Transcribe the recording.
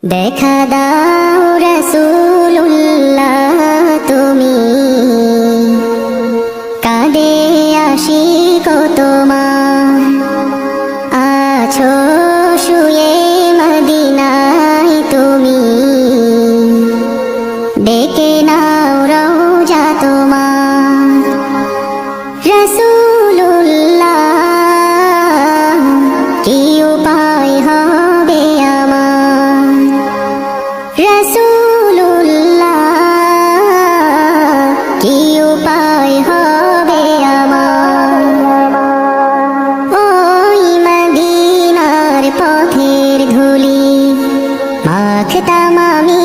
দেখা দাও রাসূলুল্লাহ তুমি, কাঁদে আশিক তোমার, আছো শুয়ে মদিনায় তুমি, ডেকে নাও রওজা তোমার। রাসূলুল্লাহ কি উপায় হবে আমার, রাসূলুল্লাহ কি উপায় হবে আমার। ওই মদিনার পথের ধুলি মাখতাম আমি